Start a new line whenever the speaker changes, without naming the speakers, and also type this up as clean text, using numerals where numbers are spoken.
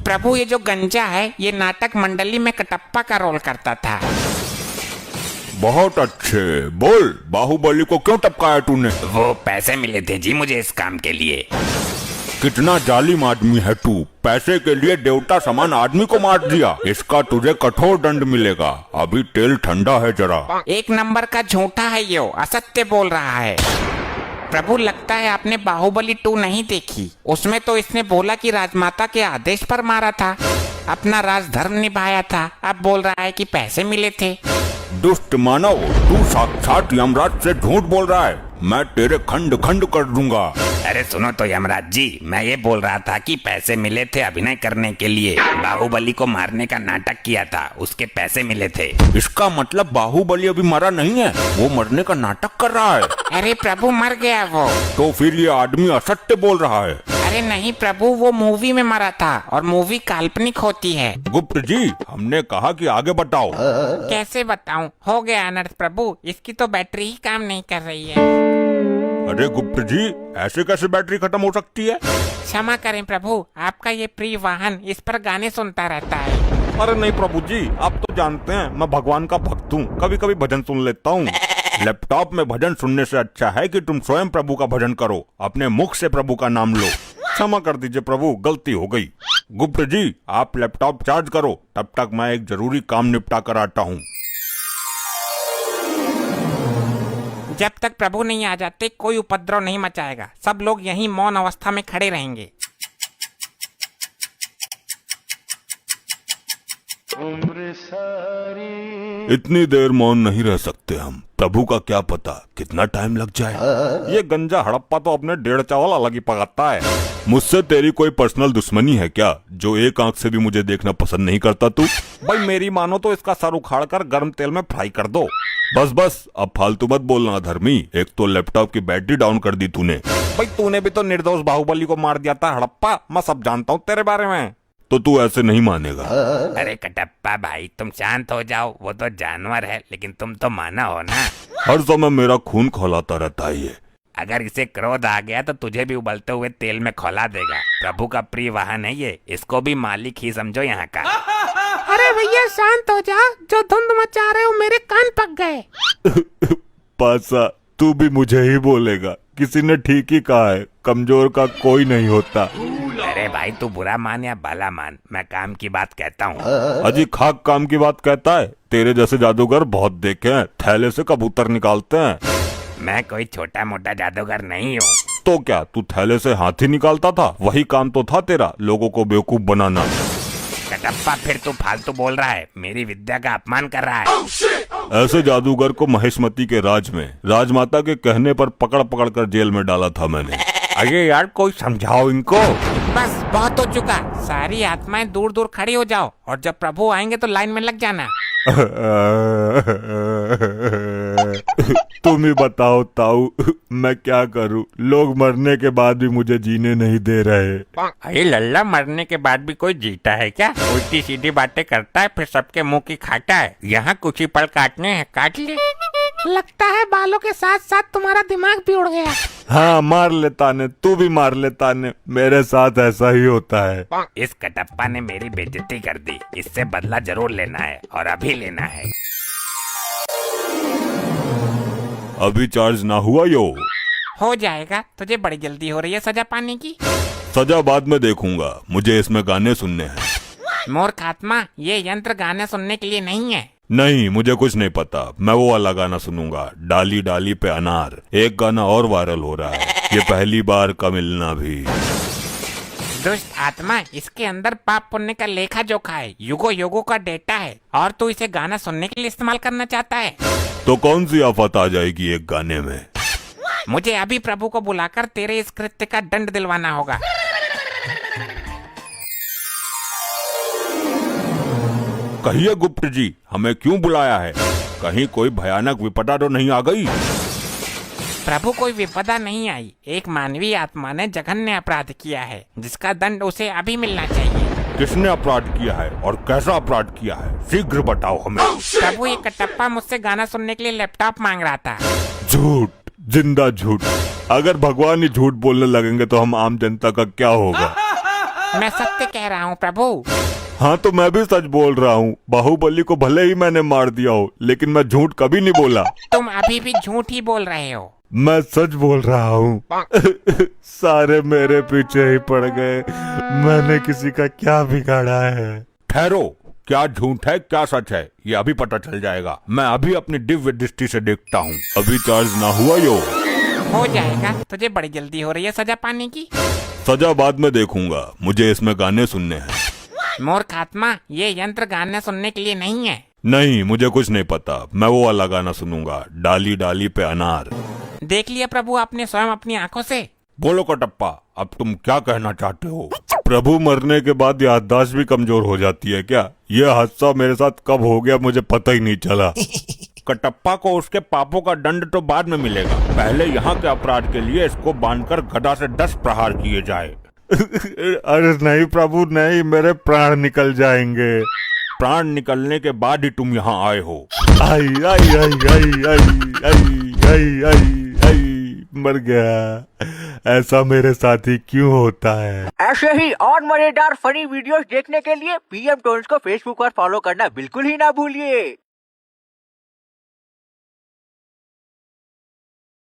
प्रभु ये जो गंजा है ये नाटक मंडली में कटप्पा का रोल करता था।
बहुत अच्छे। बोल, बाहुबली को क्यों टपकाया तूने?
वो पैसे मिले थे जी मुझे इस काम के लिए।
कितना जालिम आदमी है तू, पैसे के लिए देवता समान आदमी को मार दिया। इसका तुझे कठोर दंड मिलेगा। अभी तेल ठंडा है जरा।
एक नंबर का झूठा है ये, असत्य बोल रहा है। प्रभु लगता है आपने बाहुबली 2 नहीं देखी। उसमें तो इसने बोला कि राजमाता के आदेश पर मारा था, अपना राजधर्म निभाया था। अब बोल रहा है कि पैसे मिले थे।
दुष्ट मानव, तू साक्षात यमराज से झूठ बोल रहा है। मैं तेरे खंड खंड कर दूंगा।
अरे सुनो तो यमराज जी, मैं ये बोल रहा था कि पैसे मिले थे अभिनय करने के लिए। बाहुबली को मारने का नाटक किया था, उसके पैसे मिले थे।
इसका मतलब बाहुबली अभी मरा नहीं है, वो मरने का नाटक कर रहा है।
अरे प्रभु मर गया वो।
तो फिर ये आदमी असत्य बोल रहा है।
अरे नहीं प्रभु, वो मूवी में मरा था और मूवी काल्पनिक होती है।
गुप्त जी, हमने कहा कि आगे बताओ।
कैसे बताऊं? हो गया अनर्थ प्रभु, इसकी तो बैटरी ही काम नहीं कर रही है।
अरे गुप्त जी, ऐसे कैसे बैटरी खत्म हो सकती है?
क्षमा करें प्रभु, आपका ये प्रिय वाहन इस पर गाने सुनता रहता है।
अरे नहीं प्रभु जी, आप तो जानते हैं मैं भगवान का भक्त हूँ, कभी कभी भजन सुन लेता हूँ। लैपटॉप में भजन सुनने से अच्छा है कि तुम स्वयं प्रभु का भजन करो, अपने मुख से प्रभु का नाम लो। क्षमा कर दीजिए प्रभु, गलती हो गई। गुप्त जी, आप लैपटॉप चार्ज करो, तब तक मैं एक जरूरी काम निपटा कर आता हूँ।
जब तक प्रभु नहीं आ जाते कोई उपद्रव नहीं मचाएगा। सब लोग यहीं मौन अवस्था में खड़े रहेंगे।
इतनी देर मौन नहीं रह सकते हम। प्रभु का क्या पता कितना टाइम लग जाए। ये गंजा हड़प्पा तो अपने 1.5 चावल अलग ही पकाता है। मुझसे तेरी कोई पर्सनल दुश्मनी है क्या, जो एक आंख से भी मुझे देखना पसंद नहीं करता तू? भाई मेरी मानो तो इसका सर उखाड़ कर गर्म तेल में फ्राई कर दो। बस बस, अब फालतू मत बोलना धर्मी। एक तो लैपटॉप की बैटरी डाउन कर दी तूने। भाई तूने भी तो निर्दोष बाहुबली को मार दिया था हड़प्पा, मैं सब जानता हूँ तेरे बारे में। तो तू ऐसे नहीं मानेगा।
अरे कटप्पा भाई तुम शांत हो जाओ, वो तो जानवर है लेकिन तुम तो माना हो ना।
हर समय मेरा खून खौलाता रहता है ये।
अगर इसे क्रोध आ गया तो तुझे भी उबलते हुए तेल में खौला देगा। प्रभु का प्रिय वाहन है ये, इसको भी मालिक ही समझो यहाँ का। अरे भैया शांत हो जा, जो धुंध मचा रहे हो मेरे कान पक गए।
पासा, तू भी मुझे ही बोलेगा। किसी ने ठीक ही कहा है, कमजोर का कोई नहीं होता।
अरे भाई तू बुरा मान या भला मान, मैं काम की बात कहता हूँ।
अजी खाक काम की बात कहता है? तेरे जैसे जादूगर बहुत देखे हैं, थैले से कबूतर निकालते हैं।
मैं कोई छोटा मोटा जादूगर नहीं हूँ।
तो क्या तू थैले से हाथी निकालता था? वही काम तो था तेरा, लोगों को बेवकूफ बनाना।
कटप्पा फिर तू फालतू बोल रहा है, मेरी विद्या का अपमान कर रहा है।
ऐसे जादूगर को महेशमती के राज में राजमाता के कहने पर पकड़ पकड़ कर जेल में डाला था मैंने। अरे यार कोई समझाओ इनको।
बस बहुत हो चुका, सारी आत्माएं दूर दूर खड़ी हो जाओ और जब प्रभु आएंगे तो लाइन में लग जाना।
तुम ही बताओ ताऊ, मैं क्या करूं? लोग मरने के बाद भी मुझे जीने नहीं दे रहे।
अरे लल्ला, मरने के बाद भी कोई जीता है क्या? उल्टी सीधी बातें करता है फिर सबके मुंह की खाता है। यहाँ कुछ ही पल काटने हैं, काट ले। लगता है बालों के साथ साथ तुम्हारा दिमाग भी उड़ गया।
हाँ मार लेता ने, तू भी मार लेता ने, मेरे साथ ऐसा ही होता है।
इस कटप्पा ने मेरी बेइज्जती कर दी, इससे बदला जरूर लेना है और अभी लेना है।
अभी चार्ज ना हुआ यो?
हो जाएगा, तुझे बड़ी जल्दी हो रही है सजा पाने की।
सजा बाद में देखूंगा, मुझे इसमें गाने सुनने हैं।
मूर्ख आत्मा, ये यंत्र गाने सुनने के लिए नहीं है।
नहीं, मुझे कुछ नहीं पता। मैं वो वाला गाना सुनूंगा, डाली डाली पे अनार। एक गाना और वायरल हो रहा है, ये पहली बार का मिलना भी।
दुष्ट आत्मा, इसके अंदर पाप पुण्य का लेखा जोखा है, युगो युगो का डेटा है और तू इसे गाना सुनने के लिए इस्तेमाल करना चाहता है।
तो कौन सी आफत आ जाएगी एक गाने में?
मुझे अभी प्रभु को बुलाकर तेरे इस कृत्य का दंड दिलवाना होगा।
कहिए गुप्त जी, हमें क्यों बुलाया है? कहीं कोई भयानक विपदा तो नहीं आ गई?
प्रभु कोई विपदा नहीं आई, एक मानवीय आत्मा ने जघन्य अपराध किया है जिसका दंड उसे अभी मिलना चाहिए।
किसने अपराध किया है और कैसा अपराध किया है? शीघ्र बताओ हमें।
प्रभु ये कटप्पा मुझसे गाना सुनने के लिए लैपटॉप मांग रहा था।
झूठ, जिंदा झूठ। अगर भगवान ही झूठ बोलने लगेंगे तो हम आम जनता का क्या होगा?
मैं सत्य कह रहा हूँ प्रभु।
हाँ तो मैं भी सच बोल रहा हूँ। बाहुबली को भले ही मैंने मार दिया हो, लेकिन मैं झूठ कभी नहीं बोला।
तुम अभी भी झूठ ही बोल रहे हो।
मैं सच बोल रहा हूँ। सारे मेरे पीछे ही पड़ गए। मैंने किसी का क्या बिगाड़ा है? ठहरो, क्या झूठ है क्या सच है ये अभी पता चल जाएगा। मैं अभी अपनी दिव्य दृष्टि से देखता हूँ। अभी चार्ज ना हुआ यो?
हो जाएगा, तुझे बड़ी जल्दी हो रही है सजा पाने की।
सजा बाद में देखूंगा, मुझे इसमें गाने सुनने हैं।
मूर्ख आत्मा, ये यंत्र गाने सुनने के लिए नहीं है।
नहीं, मुझे कुछ नहीं पता। मैं वो वाला गाना सुनूंगा, डाली डाली पे अनार।
देख लिया प्रभु आपने स्वयं अपनी आंखों से।
बोलो कटप्पा, अब तुम क्या कहना चाहते हो? प्रभु मरने के बाद याददाश्त भी कमजोर हो जाती है क्या? यह हादसा मेरे साथ कब हो गया मुझे पता ही नहीं चला। कटप्पा को उसके पापों का दंड तो बाद में मिलेगा। पहले यहाँ के अपराध के लिए इसको बांधकर गदा से 10 प्रहार किए जाए। अरे नहीं प्रभु नहीं, मेरे प्राण निकल जाएंगे। प्राण निकलने के बाद ही तुम यहाँ आए हो। आई आई आई आई आई आई आई आई आई मर गया। ऐसा मेरे साथ ही क्यों होता है?
ऐसे ही और मजेदार फनी वीडियोस देखने के लिए पीएम टोन्स को फेसबुक पर फॉलो करना बिल्कुल ही ना भूलिए।